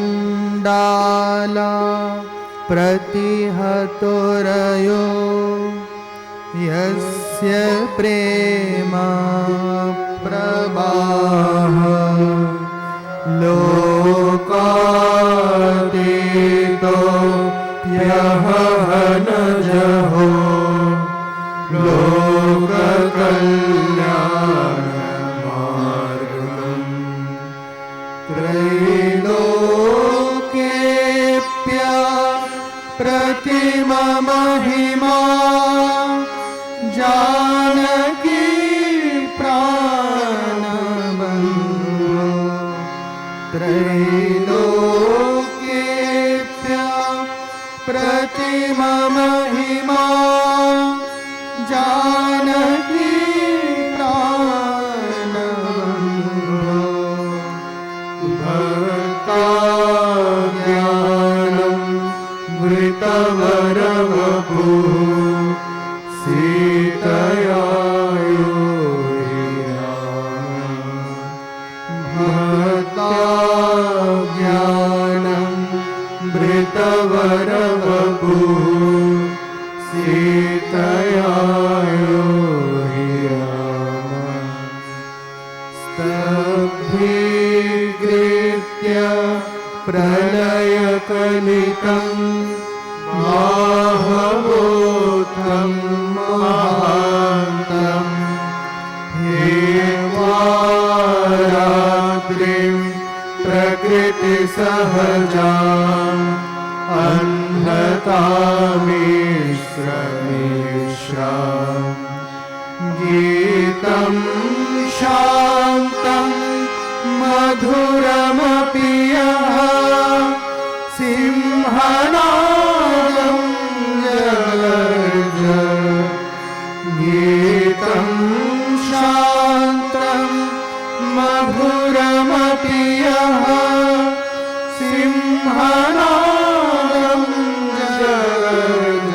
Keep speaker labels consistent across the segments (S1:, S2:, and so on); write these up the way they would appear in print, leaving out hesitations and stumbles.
S1: आचण्डाला प्रतिहतोरयो यस्य प्रेम प्रवाह लोकातीतो ह्यहनजहो लोककल्याणमार्गम् त्रैलोक्येऽप्य प्रतिममहिमा जानकी प्राणबन्धो त्रैलोक्येऽप्य प्रतिममहिमा जानकी प्राणबन्धो भक्ताज्ञानं वृतवरवपुः सीतया योगिना भक्ताज्ञानं वृतवरवपुः सीतया योगिना स्तब्धीकृत्य प्रलयकलितं माहवोत्थं महान्तं हेवारात्रिं प्रकृतिसहजाम् अन्धतामिश्रमिश्राम् गीतं शान्तं मधुरमपि यः सिंहनादं जगर्ज गीतं शान्तं मधुरमपि यः सिंहनादं जगर्ज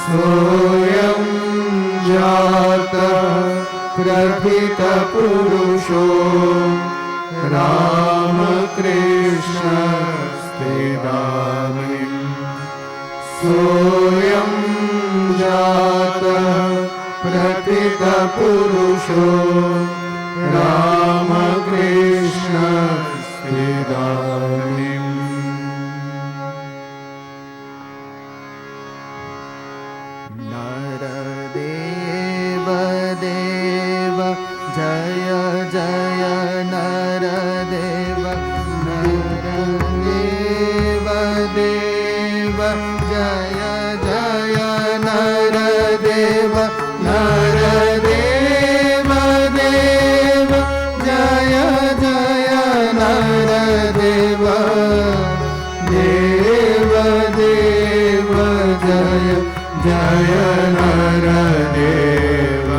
S1: सोऽयं जातः प्रथितपुरुषो रामकृष्णस्तेदानीं सोऽयं जातः प्रथितपुरुषो रामकृष्णस्तेदानीम् नरदेव देव जय जय नरदेव नरदेव देव जय जय नरदेव नरदेव देव जय जय नरदेव देव देव जय जय नरदेव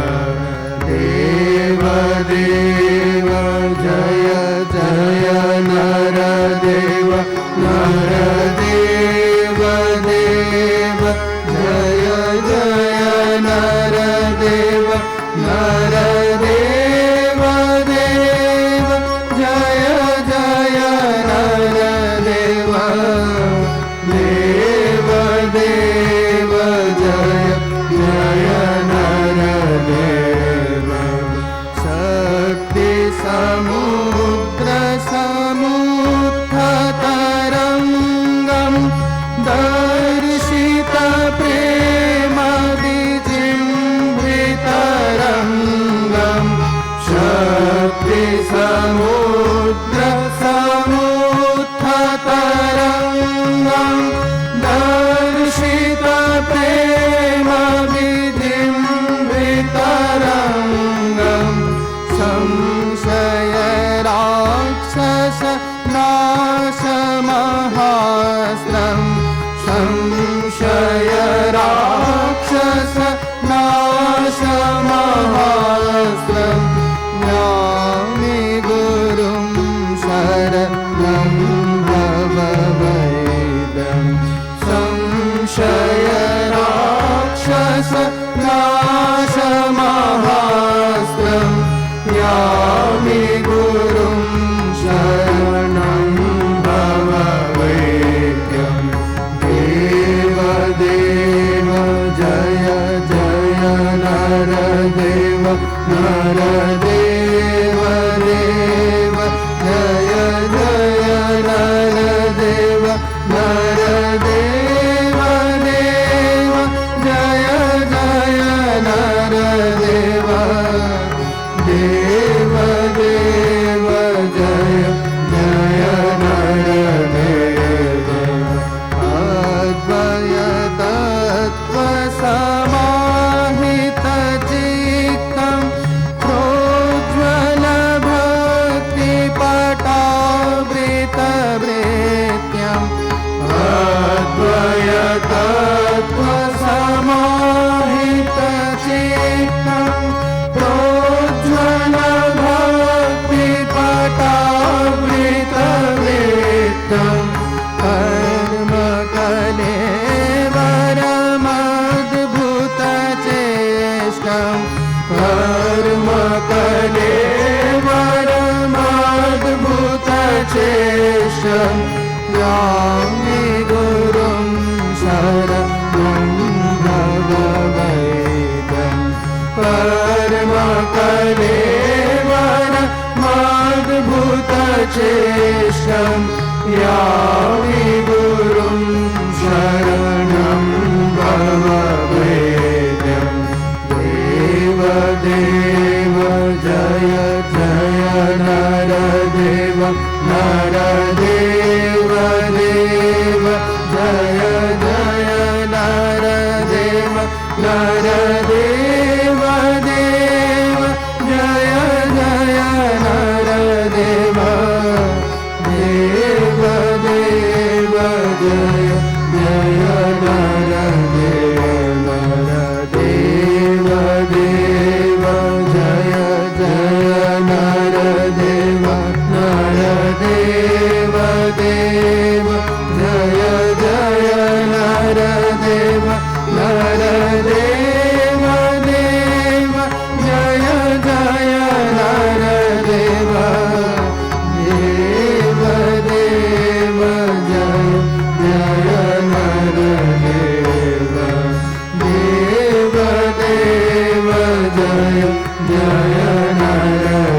S1: देव देव जय चेष्टं यामि गुरुं शरणं भगवैतं परमकलेवरमद्भुतचेष्टं यामि गुरुं शरणं भगवैतं देवदेव जय जय नरदेव नरदेव देव जय जय नरदेव नरदेव देव जय जय नरदेव देव देव जय जय नरदेव नरदेव देव जय जय नरदेव नरदेव देव जय जय नरदेव नरदेव देव जय जय नरदेव देव देव जय जय नरदेव देव देव जय जय नरदेव